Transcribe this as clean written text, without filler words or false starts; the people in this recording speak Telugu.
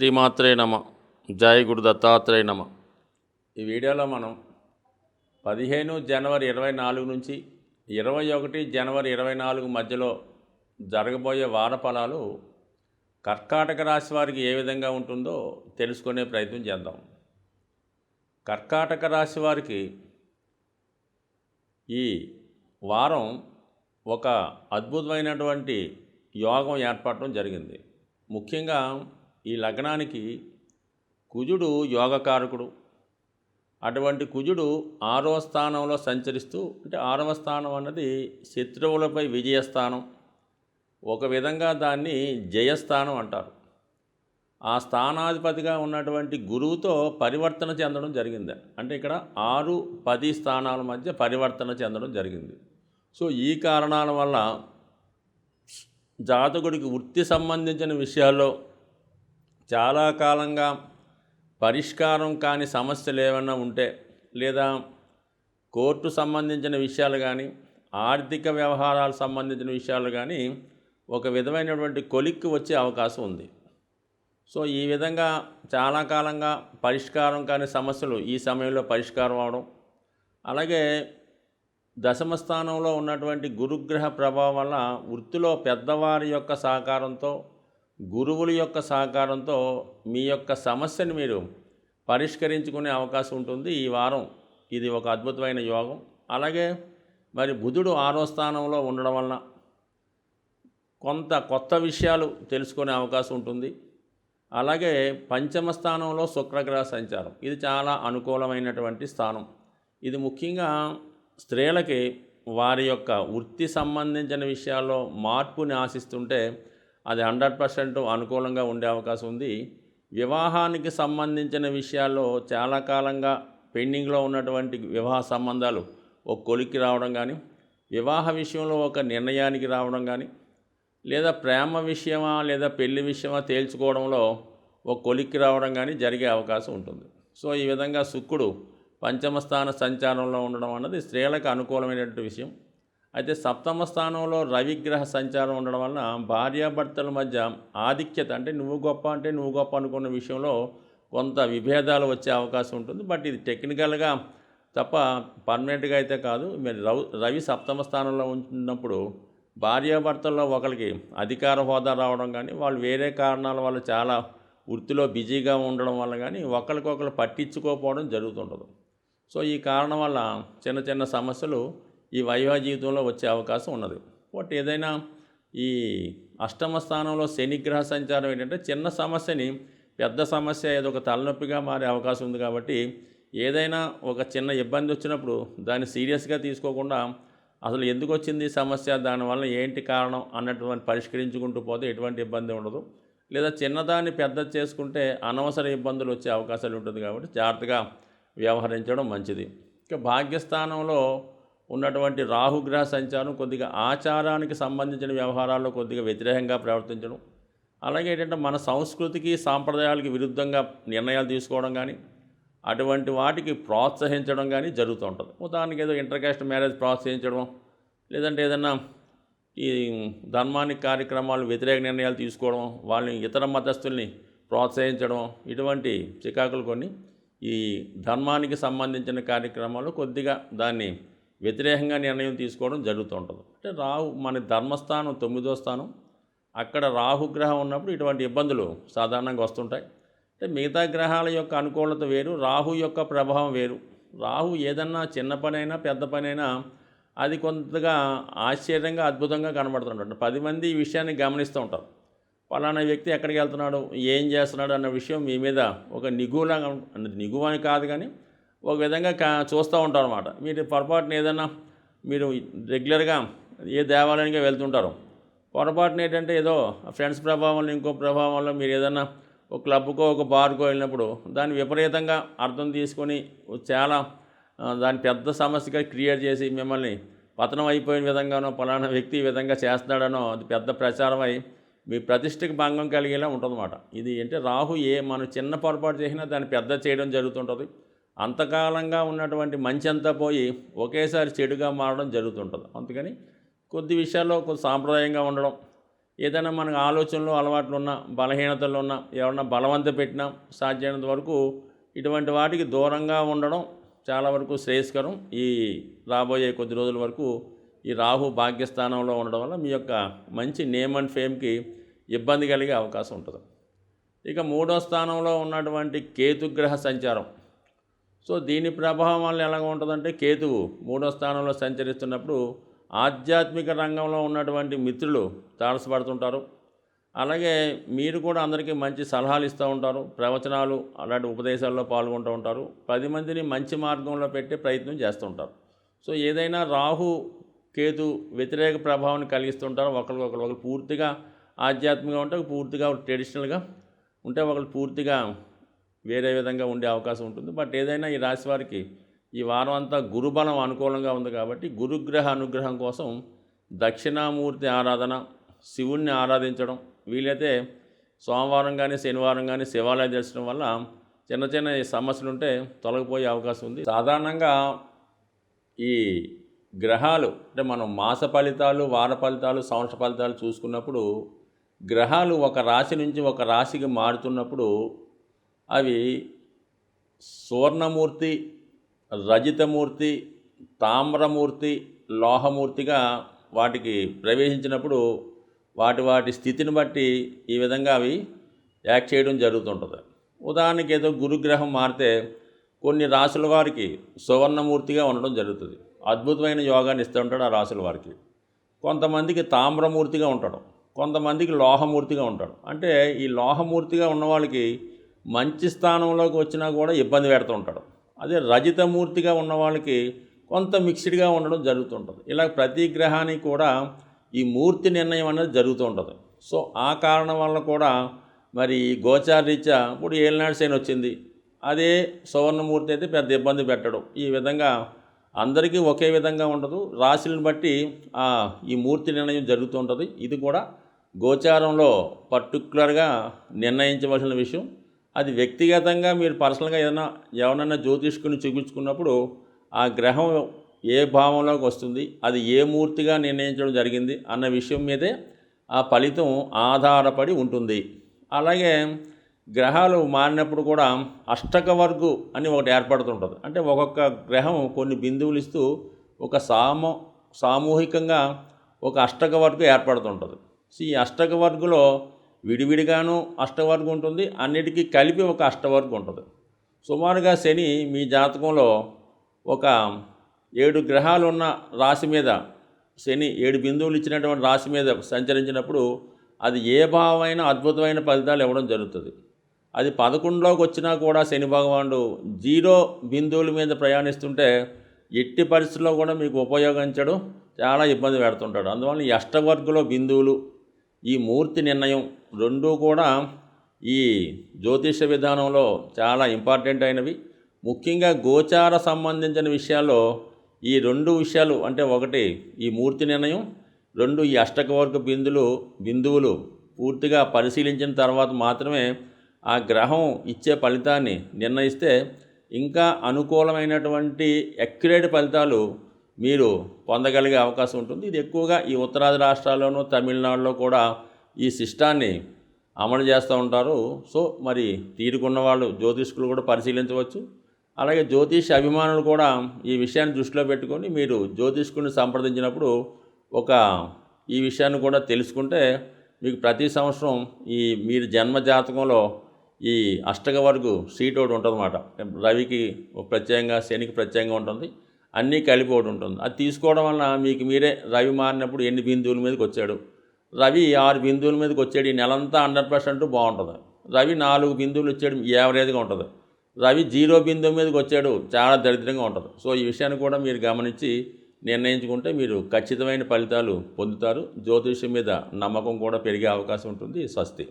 శ్రీమాత్రే నమ. జై గురు దత్తాత్రేయ నమ. ఈ వీడియోలో మనం 15 జనవరి 24 నుంచి 21 జనవరి 24 మధ్యలో జరగబోయే వార ఫలాలు కర్కాటక రాశి వారికి ఏ విధంగా ఉంటుందో తెలుసుకునే ప్రయత్నం చేద్దాం. కర్కాటక రాశి వారికి ఈ వారం ఒక అద్భుతమైనటువంటి యోగం ఏర్పడటం జరిగింది. ముఖ్యంగా ఈ లగ్నానికి కుజుడు యోగకారకుడు. అటువంటి కుజుడు 6వ స్థానంలో సంచరిస్తూ, అంటే 6వ స్థానం అన్నది శత్రువులపై విజయస్థానం, ఒక విధంగా దాన్ని జయస్థానం అంటారు. ఆ స్థానాధిపతిగా ఉన్నటువంటి గురువుతో పరివర్తన చెందడం జరిగింది. అంటే ఇక్కడ 6, 10 స్థానాల మధ్య పరివర్తన చెందడం జరిగింది. సో ఈ కారణాల వల్ల జాతకుడికి వృత్తి సంబంధించిన విషయాల్లో చాలా కాలంగా పరిష్కారం కాని సమస్యలు ఏమైనా ఉంటే, లేదా కోర్టు సంబంధించిన విషయాలు కానీ, ఆర్థిక వ్యవహారాలకు సంబంధించిన విషయాలు కానీ ఒక విధమైనటువంటి కొలిక్కి వచ్చే అవకాశం ఉంది. సో ఈ విధంగా చాలా కాలంగా పరిష్కారం కాని సమస్యలు ఈ సమయంలో పరిష్కారం అవడం, అలాగే దశమ స్థానంలో ఉన్నటువంటి గురుగ్రహ ప్రభావం వల్ల వృత్తిలో పెద్దవారి యొక్క సహకారంతో, గురువుల యొక్క సహకారంతో మీ యొక్క సమస్యను మీరు పరిష్కరించుకునే అవకాశం ఉంటుంది ఈ వారం. ఇది ఒక అద్భుతమైన యోగం. అలాగే మరి బుధుడు 6వ స్థానంలో ఉండడం వలన కొంత కొత్త విషయాలు తెలుసుకునే అవకాశం ఉంటుంది. అలాగే పంచమ స్థానంలో శుక్రగ్రహ సంచారం, ఇది చాలా అనుకూలమైనటువంటి స్థానం. ఇది ముఖ్యంగా స్త్రీలకి వారి యొక్క వృత్తి సంబంధించిన విషయాల్లో మార్పుని ఆశిస్తుంటే అది 100% అనుకూలంగా ఉండే అవకాశం ఉంది. వివాహానికి సంబంధించిన విషయాల్లో చాలా కాలంగా పెండింగ్లో ఉన్నటువంటి వివాహ సంబంధాలు ఒక కొలిక్కి రావడం కానీ, వివాహ విషయంలో ఒక నిర్ణయానికి రావడం కానీ, లేదా ప్రేమ విషయమా లేదా పెళ్లి విషయమా తేల్చుకోవడంలో ఒక కొలిక్కి రావడం కానీ జరిగే అవకాశం ఉంటుంది. సో ఈ విధంగా శుక్రుడు పంచమ స్థాన సంచారంలో ఉండడం అన్నది స్త్రీలకు అనుకూలమైనటువంటి విషయం. అయితే సప్తమ స్థానంలో రవిగ్రహ సంచారం ఉండడం వలన భార్యాభర్తల మధ్య ఆధిక్యత, అంటే నువ్వు గొప్ప అనుకున్న విషయంలో కొంత విభేదాలు వచ్చే అవకాశం ఉంటుంది. బట్ ఇది టెక్నికల్గా తప్ప పర్మనెంట్గా అయితే కాదు. మరి రవి సప్తమ స్థానంలో ఉంటున్నప్పుడు భార్యాభర్తల్లో ఒకరికి అధికార హోదా రావడం కానీ, వాళ్ళు వేరే కారణాల వల్ల చాలా వృత్తిలో బిజీగా ఉండడం వల్ల కానీ ఒకరికొకరు పట్టించుకోకపోవడం జరుగుతుంటుంది. సో ఈ కారణం వల్ల చిన్న చిన్న సమస్యలు ఈ వైవాహిక జీవితంలో వచ్చే అవకాశం ఉన్నది. బట్ ఏదైనా ఈ అష్టమ స్థానంలో శనిగ్రహ సంచారం ఏంటంటే చిన్న సమస్యని పెద్ద సమస్య ఏదో ఒక తలనొప్పిగా మారే అవకాశం ఉంది. కాబట్టి ఏదైనా ఒక చిన్న ఇబ్బంది వచ్చినప్పుడు దాన్ని సీరియస్గా తీసుకోకుండా అసలు ఎందుకు వచ్చింది ఈ సమస్య, దానివల్ల ఏంటి కారణం అన్నటువంటి పరిష్కరించుకుంటూ పోతే ఎటువంటి ఇబ్బంది ఉండదు. లేదా చిన్నదాన్ని పెద్ద చేసుకుంటే అనవసర ఇబ్బందులు వచ్చే అవకాశాలు ఉంటుంది. కాబట్టి జాగ్రత్తగా వ్యవహరించడం మంచిది. ఇక భాగ్యస్థానంలో ఉన్నటువంటి రాహుగ్రహ సంచారం కొద్దిగా ఆచారానికి సంబంధించిన వ్యవహారాల్లో కొద్దిగా వ్యతిరేకంగా ప్రవర్తించడం, అలాగే ఏంటంటే మన సంస్కృతికి సాంప్రదాయాలకి విరుద్ధంగా నిర్ణయాలు తీసుకోవడం కానీ, అటువంటి వాటికి ప్రోత్సహించడం కానీ జరుగుతూ ఉంటుంది. ఉదాహరణకి ఏదో ఇంటర్కాస్ట్ మ్యారేజ్ ప్రోత్సహించడం, లేదంటే ఏదన్నా ఈ ధర్మానికి కార్యక్రమాలు వ్యతిరేక నిర్ణయాలు తీసుకోవడం, వాళ్ళని ఇతర మతస్థుల్ని ప్రోత్సహించడం, ఇటువంటి చికాకులు కొన్ని ఈ ధర్మానికి సంబంధించిన కార్యక్రమాలు కొద్దిగా దాన్ని వ్యతిరేకంగా నిర్ణయం తీసుకోవడం జరుగుతూ ఉంటుంది. అంటే రాహు మన ధర్మస్థానం 9వ స్థానం, అక్కడ రాహుగ్రహం ఉన్నప్పుడు ఇటువంటి ఇబ్బందులు సాధారణంగా వస్తుంటాయి. అంటే మిగతా గ్రహాల యొక్క అనుకూలత వేరు, రాహు యొక్క ప్రభావం వేరు. రాహు ఏదన్నా చిన్న పనైనా పెద్ద పనైనా అది కొంతగా ఆశ్చర్యంగా అద్భుతంగా కనబడుతుంటాడు. 10 మంది ఈ విషయాన్ని గమనిస్తూ ఉంటారు. పలానా వ్యక్తి ఎక్కడికి వెళ్తున్నాడు, ఏం చేస్తున్నాడు అన్న విషయం మీ మీద ఒక నిగువలాగా, నిగువ అని కాదు కానీ ఒక విధంగా చూస్తూ ఉంటారు అన్నమాట. మీరు పొరపాటున ఏదన్నా మీరు రెగ్యులర్గా ఏ దేవాలయానికి వెళ్తుంటారు, పొరపాటున ఏంటంటే ఏదో ఫ్రెండ్స్ ప్రభావంలో ఇంకో ప్రభావంలో మీరు ఏదన్నా ఒక క్లబ్కో ఒక బార్కో వెళ్ళినప్పుడు దాన్ని విపరీతంగా అర్థం తీసుకొని చాలా దాని పెద్ద సమస్యగా క్రియేట్ చేసి మిమ్మల్ని పతనం అయిపోయిన విధంగానో, పలానా వ్యక్తి ఈ విధంగా చేస్తున్నాడనో అది పెద్ద ప్రచారం అయి మీ ప్రతిష్టకి భంగం కలిగేలా ఉంటుందన్నమాట. ఇది అంటే రాహు మనం చిన్న పొరపాటు చేసినా దాన్ని పెద్ద చేయడం జరుగుతుంటుంది. అంతకాలంగా ఉన్నటువంటి మంచి అంతా పోయి ఒకేసారి చెడుగా మారడం జరుగుతుంటుంది. అందుకని కొద్ది విషయాల్లో కొంత సాంప్రదాయంగా ఉండడం, ఏదైనా మనకు ఆలోచనలు అలవాట్లు ఉన్న బలహీనతలు ఉన్న ఎవరన్నా బలవంత పెట్టినా సాధ్యమైనంత వరకు ఇటువంటి వాటికి దూరంగా ఉండడం చాలా వరకు శ్రేయస్కరం. ఈ రాబోయే కొద్ది రోజుల వరకు ఈ రాహు భాగ్యస్థానంలో ఉండడం వల్ల మీ యొక్క మంచి నేమ్ అండ్ ఫేమ్కి ఇబ్బంది కలిగే అవకాశం ఉంటుంది. ఇక 3వ స్థానంలో ఉన్నటువంటి కేతుగ్రహ సంచారం. సో దీని ప్రభావం వల్ల ఎలాగ ఉంటుందంటే, కేతువు 3వ స్థానంలో సంచరిస్తున్నప్పుడు ఆధ్యాత్మిక రంగంలో ఉన్నటువంటి మిత్రులు తారసపడుతుంటారు. అలాగే మీరు కూడా అందరికీ మంచి సలహాలు ఇస్తూ ఉంటారు, ప్రవచనాలు అలాంటి ఉపదేశాల్లో పాల్గొంటూ ఉంటారు, 10 మందిని మంచి మార్గంలో పెట్టే ప్రయత్నం చేస్తూ ఉంటారు. సో ఏదైనా రాహు కేతు వ్యతిరేక ప్రభావాన్ని కలిగిస్తుంటారు. ఒకరు పూర్తిగా ఆధ్యాత్మికంగా ఉంటే పూర్తిగా ట్రెడిషనల్గా ఉంటే ఒకరు పూర్తిగా వేరే విధంగా ఉండే అవకాశం ఉంటుంది. బట్ ఏదైనా ఈ రాశి వారికి ఈ వారం అంతా గురుబలం అనుకూలంగా ఉంది కాబట్టి గురుగ్రహ అనుగ్రహం కోసం దక్షిణామూర్తి ఆరాధన, శివుణ్ణి ఆరాధించడం, వీలైతే సోమవారం కానీ శనివారం కానీ శివాలయ దర్శనం వల్ల చిన్న చిన్న సమస్యలు ఉంటే తొలగిపోయే అవకాశం ఉంది. సాధారణంగా ఈ గ్రహాలు అంటే మనం మాస ఫలితాలు, వార ఫలితాలు, సంవత్సర ఫలితాలు చూసుకున్నప్పుడు గ్రహాలు ఒక రాశి నుంచి ఒక రాశికి మారుతున్నప్పుడు అవి సువర్ణమూర్తి, రజితమూర్తి, తామ్రమూర్తి, లోహమూర్తిగా వాటికి ప్రవేశించినప్పుడు వాటి స్థితిని బట్టి ఈ విధంగా అవి యాక్ట్ చేయడం జరుగుతుంటుంది. ఉదాహరణకి ఏదో గురుగ్రహం మారితే కొన్ని రాశుల వారికి సువర్ణమూర్తిగా ఉండడం జరుగుతుంది, అద్భుతమైన యోగాన్ని ఇస్తూ ఉంటాడు ఆ రాశుల వారికి. కొంతమందికి తామ్రమూర్తిగా ఉంటాడు, కొంతమందికి లోహమూర్తిగా ఉంటాడు. అంటే ఈ లోహమూర్తిగా ఉన్న వాళ్ళకి మంచి స్థానంలోకి వచ్చినా కూడా ఇబ్బంది పెడుతూ ఉంటాడు. అదే రజితమూర్తిగా ఉన్న వాళ్ళకి కొంత మిక్స్డ్గా ఉండడం జరుగుతుంటుంది. ఇలా ప్రతి గ్రహానికి కూడా ఈ మూర్తి నిర్ణయం అనేది జరుగుతూ ఉంటుంది. సో ఆ కారణం వల్ల కూడా మరి గోచారరీత్యా ఇప్పుడు ఏలినాడు శని వచ్చింది, అదే సువర్ణమూర్తి అయితే పెద్ద ఇబ్బంది పెట్టడం. ఈ విధంగా అందరికీ ఒకే విధంగా ఉండదు, రాశులను బట్టి ఈ మూర్తి నిర్ణయం జరుగుతూ ఉంటుంది. ఇది కూడా గోచారంలో పర్టికులర్గా నిర్ణయించవలసిన విషయం. అది వ్యక్తిగతంగా మీరు పర్సనల్గా ఎవరన్నా జ్యోతిష్కుని చూపించుకున్నప్పుడు ఆ గ్రహం ఏ భావంలోకి వస్తుంది, అది ఏ మూర్తిగా నిర్ణయించడం జరిగింది అన్న విషయం మీదే ఆ ఫలితం ఆధారపడి ఉంటుంది. అలాగే గ్రహాలు మారినప్పుడు కూడా అష్టకవర్గు అని ఒకటి ఏర్పడుతుంటుంది. అంటే ఒక్కొక్క గ్రహం కొన్ని బిందువులు ఇస్తూ ఒక సామూహికంగా ఒక అష్టకవర్గు ఏర్పడుతుంటుంది. సో ఈ అష్టకవర్గులో విడివిడిగాను అష్టవర్గం ఉంటుంది, అన్నిటికీ కలిపి ఒక అష్టవర్గం ఉంటుంది. సుమారుగా శని మీ జాతకంలో ఒక 7 గ్రహాలు ఉన్న రాశి మీద, శని 7 బిందువులు ఇచ్చినటువంటి రాశి మీద సంచరించినప్పుడు అది ఏ భావమైన అద్భుతమైన ఫలితాలు ఇవ్వడం జరుగుతుంది. అది 11లోకి వచ్చినా కూడా శని భగవానుడు 0 బిందువుల మీద ప్రయాణిస్తుంటే ఎట్టి పరిస్థితుల్లో కూడా మీకు ఉపయోగించడం చాలా ఇబ్బంది పెడుతుంటాడు. అందువల్ల ఈ అష్టవర్గంలో బిందువులు, ఈ మూర్తి నిర్ణయం రెండూ కూడా ఈ జ్యోతిష విధానంలో చాలా ఇంపార్టెంట్ అయినవి. ముఖ్యంగా గోచార సంబంధించిన విషయాల్లో ఈ 2 విషయాలు, అంటే ఒకటి ఈ మూర్తి నిర్ణయం, 2 ఈ అష్టకవర్గ బిందువులు పూర్తిగా పరిశీలించిన తర్వాత మాత్రమే ఆ గ్రహం ఇచ్చే ఫలితాన్ని నిర్ణయిస్తే ఇంకా అనుకూలమైనటువంటి అక్యురేట్ ఫలితాలు మీరు పొందగలిగే అవకాశం ఉంటుంది. ఇది ఎక్కువగా ఈ ఉత్తరాది రాష్ట్రాల్లోనూ తమిళనాడులో కూడా ఈ సిస్టాన్ని అమలు చేస్తూ ఉంటారు. సో మరి తీరుకున్న వాళ్ళు జ్యోతిష్కులు కూడా పరిశీలించవచ్చు. అలాగే జ్యోతిష అభిమానులు కూడా ఈ విషయాన్ని దృష్టిలో పెట్టుకొని మీరు జ్యోతిష్కుని సంప్రదించినప్పుడు ఈ విషయాన్ని కూడా తెలుసుకుంటే మీకు ప్రతి సంవత్సరం మీరు జన్మ జాతకంలో ఈ అష్టకవర్గు సీట్ ఒకటి ఉంటుందన్నమాట. రవికి ప్రత్యేకంగా, శనికి ప్రత్యేకంగా ఉంటుంది, అన్నీ కలిపి ఒకటి ఉంటుంది. అది తీసుకోవడం వల్ల మీకు మీరే రవి మారినప్పుడు ఎన్ని బిందువుల మీదకి వచ్చాడు, రవి 6 బిందువుల మీదకి వచ్చాడు, ఈ నెలంతా 100% బాగుంటుంది. రవి 4 బిందువులు వచ్చాడు, యావరేజ్గా ఉంటుంది. రవి 0 బిందువు మీదకి వచ్చాడు, చాలా దరిద్రంగా ఉంటుంది. సో ఈ విషయాన్ని కూడా మీరు గమనించి నిర్ణయించుకుంటే మీరు ఖచ్చితమైన ఫలితాలు పొందుతారు. జ్యోతిష్యం మీద నమ్మకం కూడా పెరిగే అవకాశం ఉంటుంది. స్వస్తి.